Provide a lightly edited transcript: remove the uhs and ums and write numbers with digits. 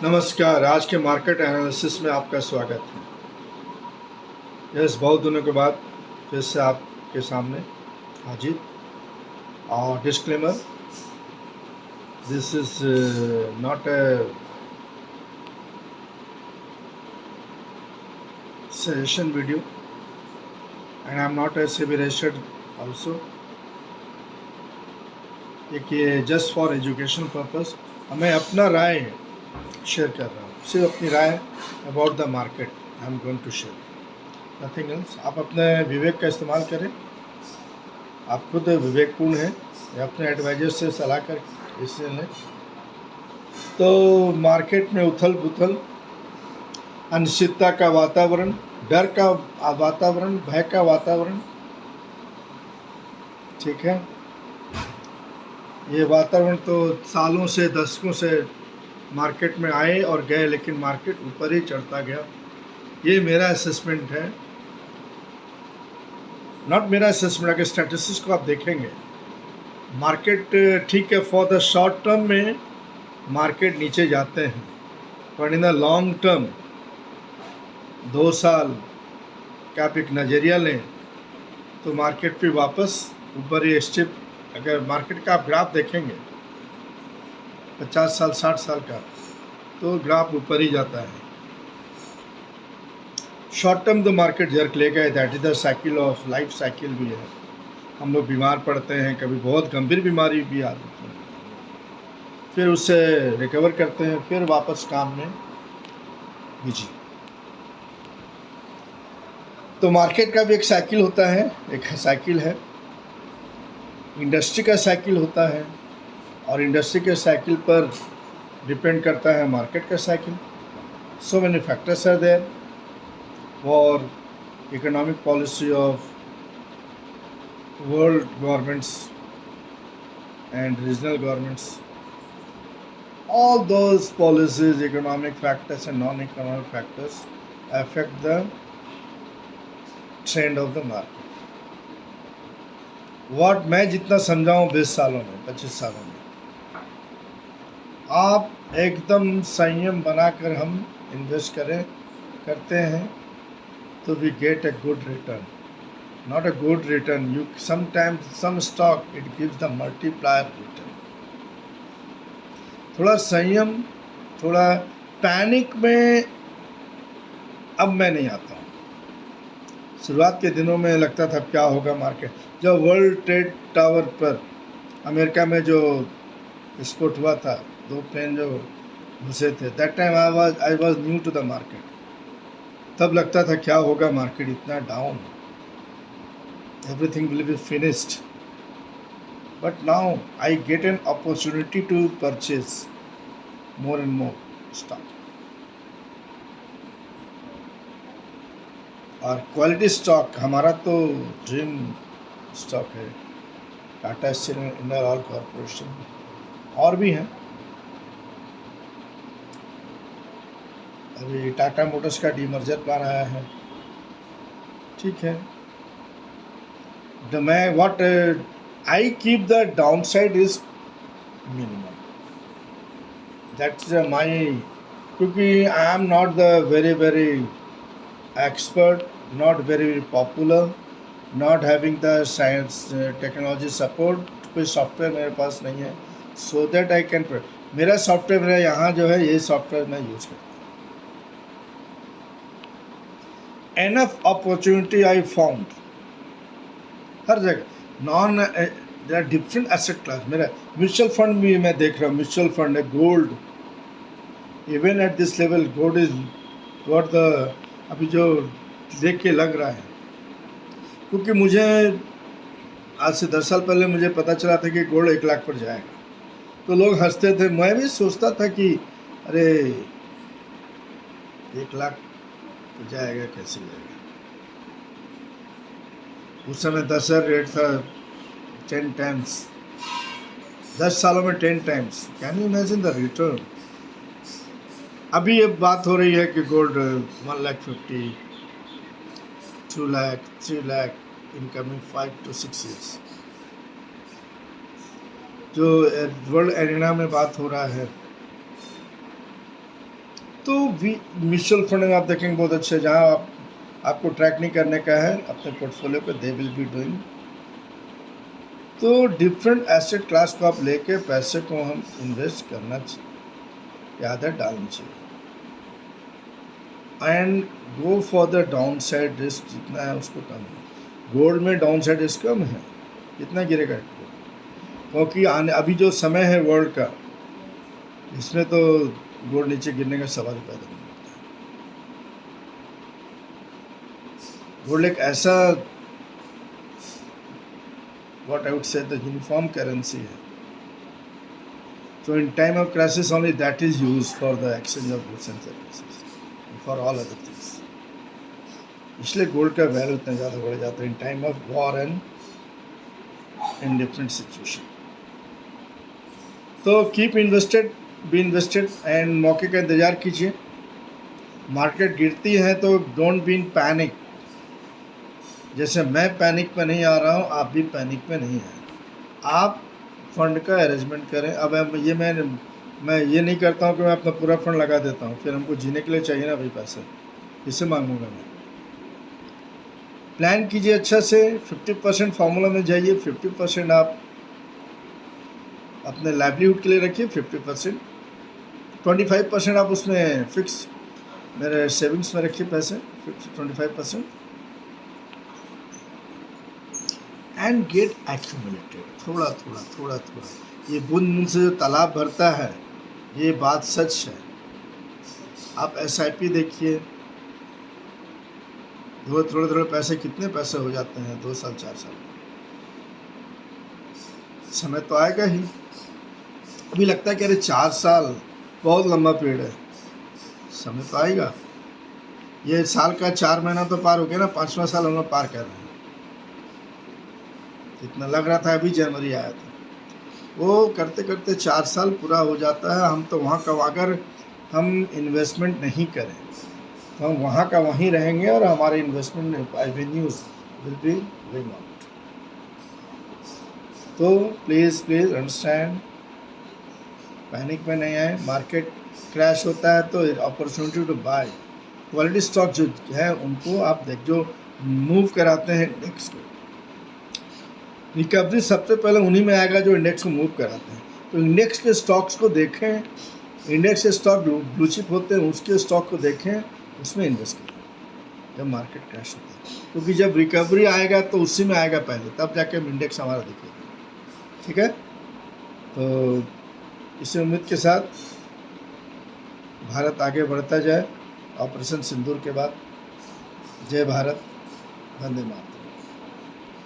नमस्कार। आज के मार्केट एनालिसिस में आपका स्वागत है। यस, बहुत दिनों के बाद फिर से आपके सामने हाजिर। और disclaimer, this is not a suggestion video and I am not a SEBI registered also. एक ये जस्ट फॉर एजुकेशन पर्पस मैं अपना राय शेयर कर रहा हूँ, सिर्फ अपनी राय about the market I am going to share, nothing else. आप अपने विवेक का इस्तेमाल करें। आप खुद विवेकपूर्ण हैं या अपने एडवाइजर से सलाह कर इससे लें। तो मार्केट में उथल पुथल, अनिश्चितता का वातावरण, डर का वातावरण, भय का वातावरण, ठीक है। ये वातावरण तो सालों से, दशकों से मार्केट में आए और गए, लेकिन मार्केट ऊपर ही चढ़ता गया। ये मेरा असेसमेंट है, नॉट मेरा असेसमेंट। अगर स्टैटिस्टिक्स को आप देखेंगे, मार्केट ठीक है, फॉर द शॉर्ट टर्म में मार्केट नीचे जाते हैं, पर इन द लॉन्ग टर्म 2 साल का आप एक नज़रिया लें तो मार्केट पे वापस ऊपर ही स्टेप। अगर मार्केट का आप ग्राफ देखेंगे 50 साल 60 साल का, तो ग्राफ ऊपर ही जाता है। शॉर्ट टर्म तो मार्केट जर्क ले गए, that is the cycle of life, cycle भी है। हम लोग बीमार पड़ते हैं, कभी बहुत गंभीर बीमारी भी आती है, फिर उससे रिकवर करते हैं, फिर वापस काम में बिजी। तो मार्केट का भी एक साइकिल होता है, एक साइकिल है, इंडस्ट्री का साइकिल होता है, और इंडस्ट्री के साइकिल पर डिपेंड करता है मार्केट का cycle. So many factors are there for economic policy of world governments and regional governments. All those policies, economic factors and non-economic factors affect the trend of the market. What मैं जितना समझाऊँ 20 सालों में, 25 सालों में, आप एकदम संयम बनाकर हम इन्वेस्ट करते हैं तो we get a good return. Not a good return. You sometimes some stock it gives the multiplier return. थोड़ा संयम, थोड़ा पैनिक में अब मैं नहीं आता हूँ। शुरुआत के दिनों में लगता था क्या होगा मार्केट, जब वर्ल्ड ट्रेड टावर पर अमेरिका में जो विस्फोट हुआ था, 2 प्लेन जो घुसे थे, that time I was new to the market. तब लगता था क्या होगा मार्केट इतना down, everything will be finished. But now I get an opportunity to purchase more and more stock. और क्वालिटी स्टॉक हमारा तो ड्रीम स्टॉक है, टाटा स्टील, जिंदाल कॉरपोरेशन, और भी हैं। अभी टाटा मोटर्स का डीमर्जर प्लान आया है, ठीक है। What I keep the downside is minimum. That's my, क्योंकि I am not the very expert, not very popular, not having the science technology support, कोई सॉफ्टवेयर मेरे पास नहीं है, so that I can, मेरा सॉफ्टवेयर मेरा यहाँ जो है, ये सॉफ्टवेयर मैं यूज करता हूँ। Enough opportunity I found हर जगह। Now there are different asset class. मेरा म्यूचुअल फंड भी मैं देख रहा हूँ, म्यूचुअल फंड है, gold, even at this level gold is what the, अभी जो देख के लग रहा है, क्योंकि मुझे आज से 10 साल पहले मुझे पता चला था कि गोल्ड 1 लाख पर जाएगा, तो लोग हंसते थे। मैं भी सोचता था कि अरे 1 लाख पर जाएगा, कैसे जाएगा। उस समय 10,000 रेट था, 10 टाइम्स, 10 सालों में 10 times. Can you imagine the return. अभी ये बात हो रही है कि gold 1,50,000, 2 lakh, 3 lakh in coming 5 to 6 years। जो वर्ल्ड एरिना में बात हो रहा है, तो म्यूचुअल फंड में आप देखेंगे बहुत अच्छे, जहाँ आपको ट्रैक नहीं करने का है अपने पोर्टफोलियो पे, दे विल बी डूइंग। तो डिफरेंट एसेट क्लास को आप लेके पैसे को हम इन्वेस्ट करना चाहिए, आदत डालनी चाहिए। And go for the down side risk, जितना है उसको कम है। गोल्ड में डाउन साइड रिस्क कम है, जितना गिरेगा, क्योंकि आने अभी जो समय है वर्ल्ड का, इसमें तो गोल्ड नीचे गिरने का सवाल ही पैदा नहीं होता। गोल्ड एक ऐसा, what I would say, the uniform currency है। So in time of crisis only that is used for the exchange of goods and services and for all other things। इसलिए गोल्ड का वैल्यू इतना ज़्यादा बढ़ जाता है in time of war and in different situation. तो keep invested, be invested and मौके का इंतज़ार कीजिए। मार्केट गिरती है तो डोंट बी इन पैनिक। जैसे मैं पैनिक में नहीं आ रहा हूँ, आप भी पैनिक में नहीं आए। आप फंड का अरेंजमेंट करें। अब मैं ये नहीं करता हूँ कि मैं अपना पूरा फंड लगा देता हूँ, फिर हमको जीने के लिए चाहिए ना भाई पैसे, किससे मांगूंगा मैं। प्लान कीजिए अच्छा से, 50% फार्मूला में जाइए, 50% आप अपने लाइवलीहुड के लिए रखिए, 50%, 25% आप उसमें फिक्स मेरे सेविंग्स में रखिए पैसे, 25%, एंड गेट एक्यूमुलेटेड। थोड़ा थोड़ा थोड़ा थोड़ा, ये बूंद बूंद से जो तालाब भरता है, ये बात सच है। आप SIP देखिए, थोड़े थोड़े पैसे, कितने पैसे हो जाते हैं 2 साल 4 साल। समय तो आएगा ही। अभी लगता है कि अरे 4 साल बहुत लंबा पीरियड है, समय तो आएगा। ये साल का 4 महीना तो पार हो गया ना, 5वां साल हम लोग पार कर रहे हैं। इतना लग रहा था अभी जनवरी आया था, वो करते करते 4 साल पूरा हो जाता है। हम तो वहाँ का, अगर हम इन्वेस्टमेंट नहीं करें तो हम वहाँ का वहीं रहेंगे और हमारे investment avenues will be going out. तो प्लीज़ अंडरस्टैंड, पैनिक में नहीं आए। मार्केट क्रैश होता है तो opportunity to buy quality stock जो है उनको आप देख, जो मूव कराते हैं इंडेक्स को। रिकवरी सबसे पहले उन्हीं में आएगा जो इंडेक्स को मूव कराते हैं। तो इंडेक्स के स्टॉक्स को देखें, इंडेक्स के स्टॉक ब्लू चिप होते हैं, उसके स्टॉक को देखें, उसमें इन्वेस्ट करें जब मार्केट क्रैश होता है। क्योंकि जब रिकवरी आएगा तो उसी में आएगा पहले, तब जाके इंडेक्स हमारा दिखेगा। ठीक है, तो इसी उम्मीद के साथ भारत आगे बढ़ता जाए ऑपरेशन सिंदूर के बाद। जय भारत, वंदे मातरम।